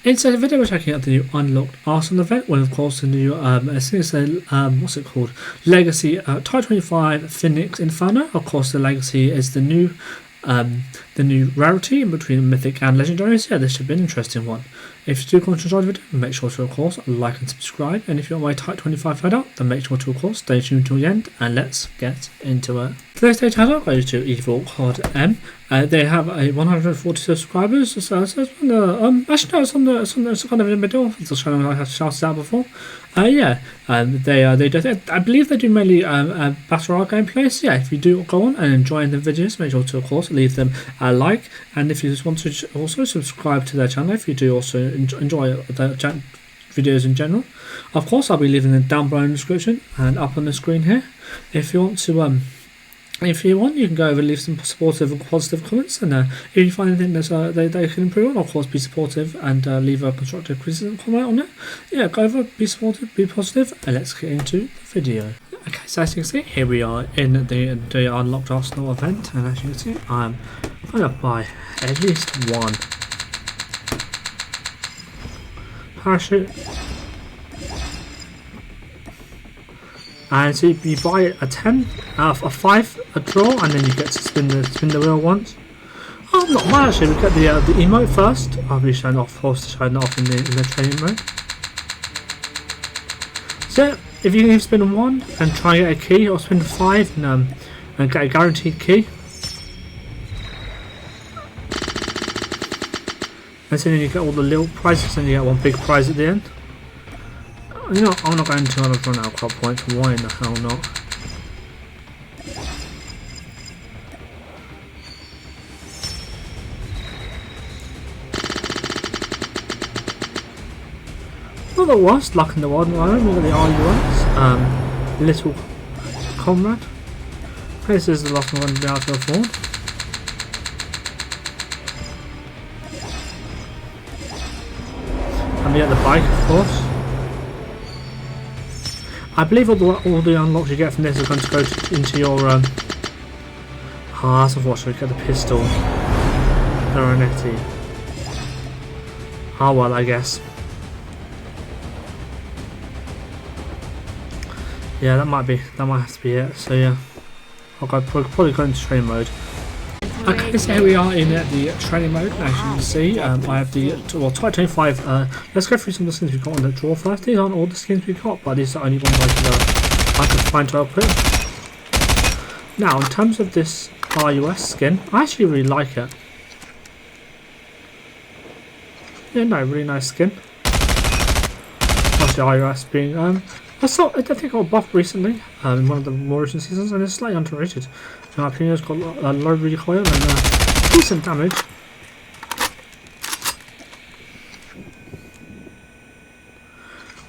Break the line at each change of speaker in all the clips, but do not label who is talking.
In today's video, we're checking out the new Unlocked Arsenal event, when of course the new, what's it called? Legacy Type 25 Phoenix Inferno. Of course, the Legacy is the new rarity in between Mythic and Legendary. So yeah, this should be an interesting one. If you do want to enjoy the video, make sure to of course like and subscribe. And if you want my Type 25 loadout, then make sure to of course stay tuned till the end. And let's get into it. Today's data loadout goes to Evil COD M. They have a 140 subscribers. So actually no, it's kind of in the middle. It's a channel I have shouted out before. They I believe they do mainly battle royale gameplay. So yeah, if you do go on and enjoy the videos, make sure to of course leave them a like. And if you just want to also subscribe to their channel, if you do also enjoy the videos in general, of course I'll be leaving them down below in the description and up on the screen here. If you want to if you want, you can go over and leave some supportive and positive comments, and if you find anything that they can improve on, of course be supportive and leave a constructive criticism comment on it. Yeah, go over, be supportive, be positive, and let's get into the video. Okay, so as you can see, here we are in the Unlocked Arsenal event, and as you can see, I'm going to buy at least one parachute. And so you buy a 10, a 5, a draw, and then you get to spin the wheel once. Oh, not bad actually. We get the emote first. I'll be showing off, of course, showing it off in the training mode. So if you can spin 1 and try and get a key, or spin 5 and get a guaranteed key, and so then you get all the little prizes, and you get one big prize at the end. You know, I'm not going to run out crop points. Why in the hell not? Not the worst luck in the world. I don't know the RUS. Little comrade. This is the last one I'm going to be able to afford. And we get the bike, of course. I believe all the unlocks you get from this are going to go into your that's unfortunate. We get the pistol, the Ronetti. Oh well, I guess. Yeah, that might have to be it. So yeah, I'll probably go into training mode. Okay, so here we are in the training mode. As you can see, I have the Type 25. Let's go through some of the skins we've got on the draw first. These aren't all the skins we've got, but these are the only ones I can find to equip. Now, in terms of this RUS skin, I actually really like it. Yeah, no, really nice skin. Obviously, RUS being I think it got buffed recently in one of the more recent seasons, and it's slightly underrated. In my opinion, it's got a low recoil and decent damage.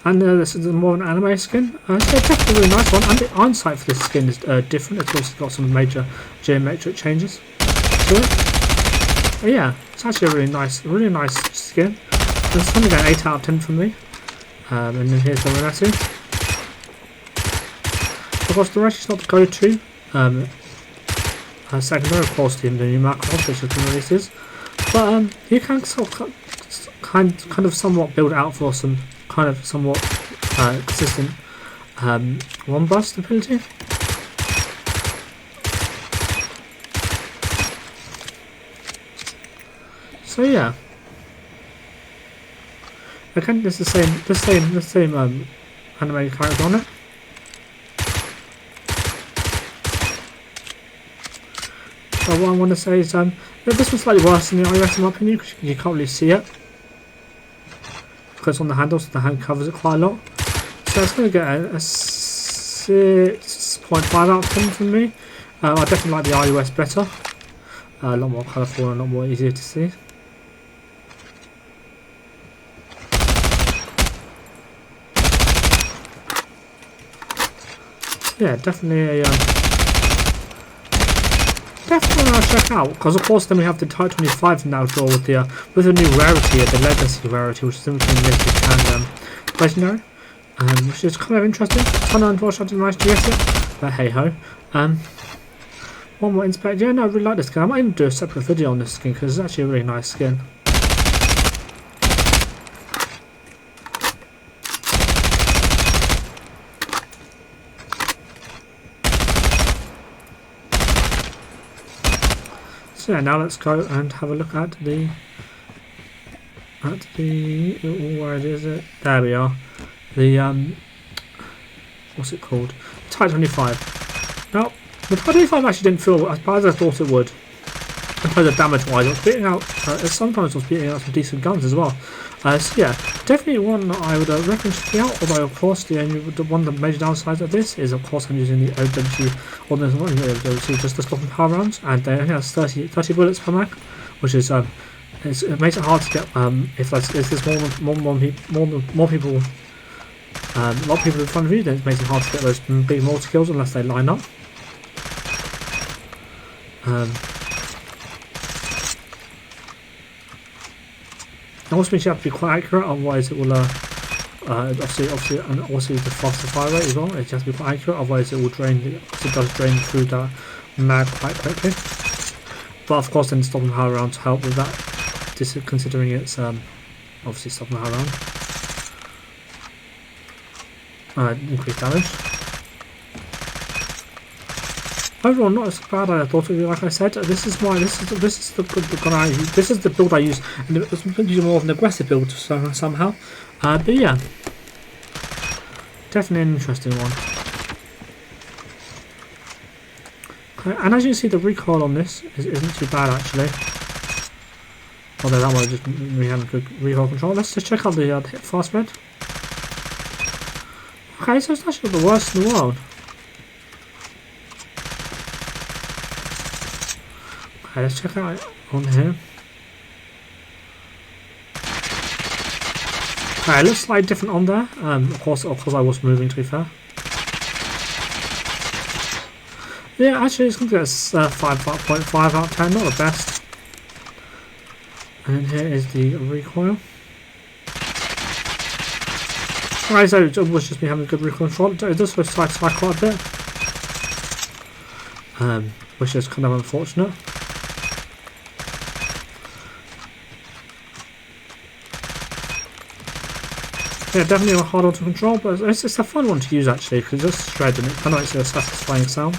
And this is more of an anime skin. It's definitely a really nice one, and the iron sight for this skin is different. It's also got some major geometric changes to it. But yeah, it's actually a really nice skin. It's only got an 8 out of 10 from me. And then here's the Ronetti. Of course, the rest is not the go-to secondary, of course, the new macro, which has been releases, but you can kind of somewhat build out for some kind of somewhat consistent one burst ability. So yeah, again, there's the same anime character on it. What I want to say is this one's slightly worse than the RUS in my opinion, because you can't really see it because it's on the handle, so the hand covers it quite a lot. So it's going to get a 6.5 out of 10 from me. I definitely like the RUS better, a lot more colourful and a lot more easier to see. Yeah, definitely a definitely want to check out, because of course then we have the Type 25 now draw with the new rarity, the Legacy rarity, which is in between Mythic and Legendary, which is kind of interesting. Kind of unfortunate I didn't manage to get it, but hey ho. One more inspect. Yeah, no, I really like this skin. I might even do a separate video on this skin because it's actually a really nice skin. So yeah, now let's go and have a look at the where is it? There we are. The what's it called? Type 25. Now the Type 25 actually didn't feel as bad as I thought it would. In terms of damage wise, it was beating out. Sometimes it was beating out some decent guns as well. So yeah, definitely one that I would recommend checking out. Although of course the one of the major downsides of this is of course I'm using the OWC, or not the OWC, just the stop and power rounds, and they only have 30 bullets per mag, which is it makes it hard to get if there's more people. A lot of people in front of you, then it makes it hard to get those big multi kills unless they line up. It also means you have to be quite accurate, otherwise it will obviously the faster fire rate as well. It has to be quite accurate, otherwise it will drain. It does drain through the mag quite quickly. But of course, then stop and power round to help with that. Just considering it's obviously stop and power round. Increased damage. Overall, not as bad as I thought it would be. Like I said, this is the build I use, and it's usually more of an aggressive build somehow. But yeah, definitely an interesting one. Okay, and as you can see, the recoil on this isn't too bad actually. Although that one just we have good recoil control. Let's just check out the hit fast spread. Okay, so it's actually not the worst in the world. Okay, let's check out on here. Okay, it looks slightly different on there. Of course, I was moving, to be fair. Yeah, actually, it's going to get 5.5 out of 10, not the best. And then here is the recoil. Alright, so it was just me having good recoil control. It does go side quite a bit, which is kind of unfortunate. Yeah, definitely a hard one to control, but it's a fun one to use actually, because it just shred and it kind of makes a satisfying sound.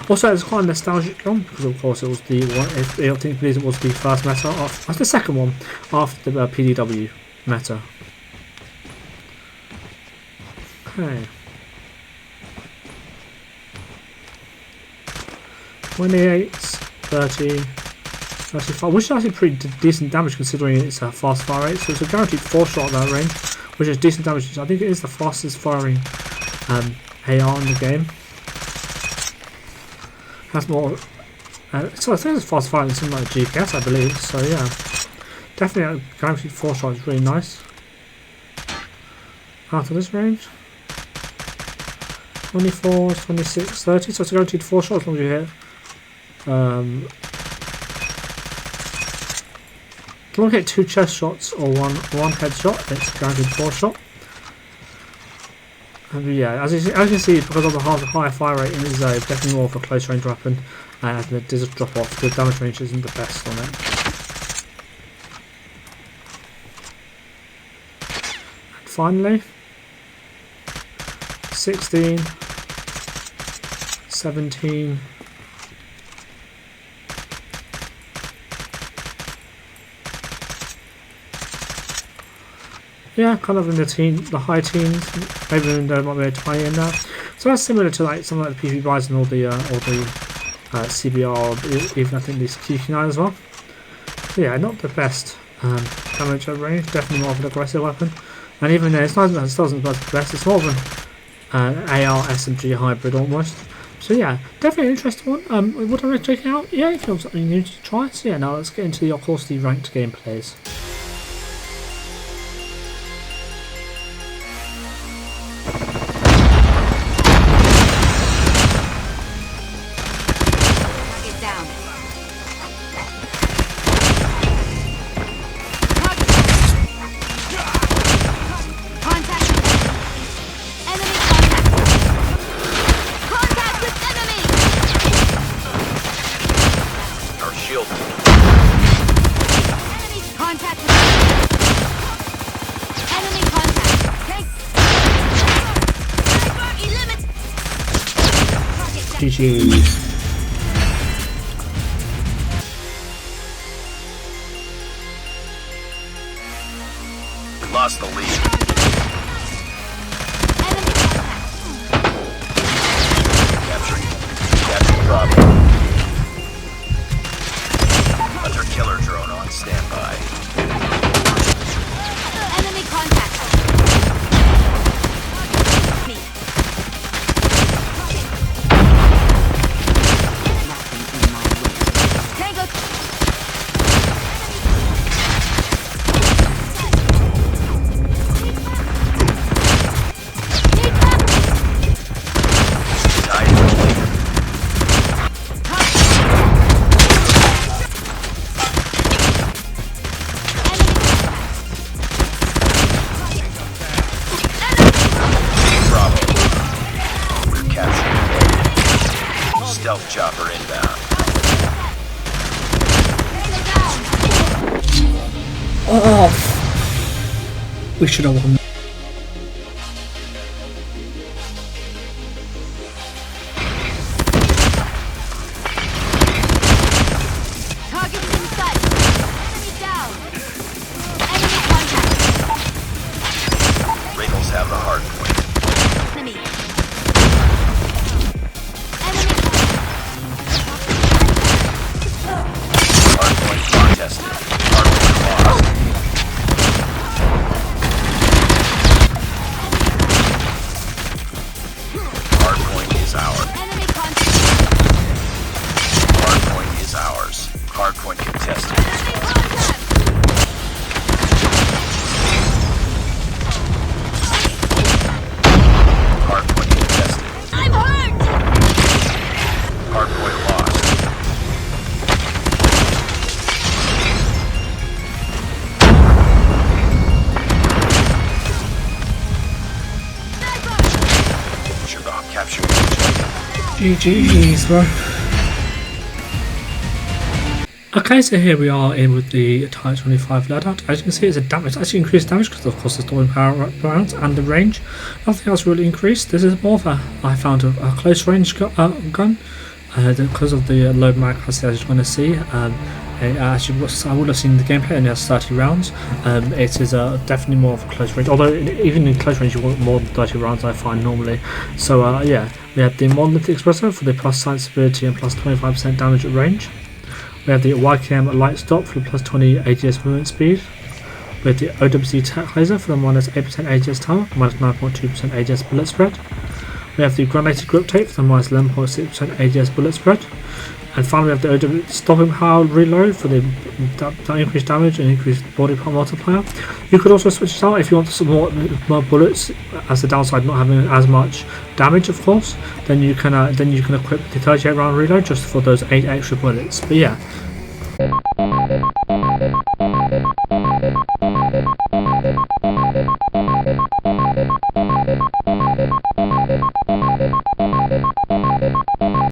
Also, it's quite a nostalgic gun because, of course, it was the one. I think it was the first meta. That's the second one after the PDW meta. Okay. 28, 30, 35, which is actually pretty decent damage considering it's a fast fire rate. So it's a guaranteed 4-shot at that range, which is decent damage. I think it is the fastest firing AR in the game. Has more. So I think it's fast firing than something like GKS, I believe. So yeah, definitely a guaranteed 4-shot is really nice. Out of this range. 24, 26, 30, so it's a guaranteed 4-shot as long as you hit. As long as you hit 2 chest shots or one headshot, it's a guaranteed 4-shot. And yeah, as you can see, because of the higher fire rate, it is definitely more of a close range weapon, and it does drop off. The damage range isn't the best on it. And finally, 16, 17, yeah, kind of in the high teens, maybe there might be a tiny in there. So that's similar to like some of the PvP buys and all the CBR, even I think these QQ9 as well. So yeah, not the best damage at range, definitely more of an aggressive weapon. And even though it's not the best, it's more of an AR SMG hybrid almost. So yeah, definitely an interesting one. Would I recommend checking out? Yeah, if you want something new to try. So yeah, now let's get into of course the ranked gameplays. GG.
Lost the lead. Capturing Bravo. Hunter killer drone on standby.
Enemy contact. Me. Tango.
Stealth chopper inbound.
Oh, we should have won.
Target is in sight. Enemy down. Enemy contact.
Rebels have the hard point.
Enemy.
Hardpoint contested. Hardpoint lost. Hardpoint is ours.
Enemy contact.
Hardpoint is ours. Hardpoint contested. Hardpoint contested.
I'm hurt.
Hardpoint lost. Sugar capture.
GG's, bro. Okay, so here we are in with the Type 25 loadout. As you can see, it's a damage. It's actually increased damage because, of course, the storing power rounds and the range. Nothing else really increased. This is more of a, I found, a close range gun. Because of the low mag capacity, as you're going to see. Actually, I would have seen the gameplay, and it has 30 rounds. It is definitely more of a close range, although even in close range you want more than 30 rounds, I find normally. So yeah, we have the Monolithic Expressor for the plus sight stability and plus 25% damage at range. We have the YKM Light Stop for the plus 20 AGS movement speed. We have the OWC Tech Laser for the minus 8% AGS tower, minus 9.2% AGS bullet spread. We have the Granated Grip Tape for the minus 11.6% AGS bullet spread. And finally we have the OW Stopping Power Reload for the increased damage and increased body part multiplier. You could also switch it out if you want some more bullets, as the downside not having as much damage, of course. Then you can equip the 38 round reload just for those 8 extra bullets. But yeah,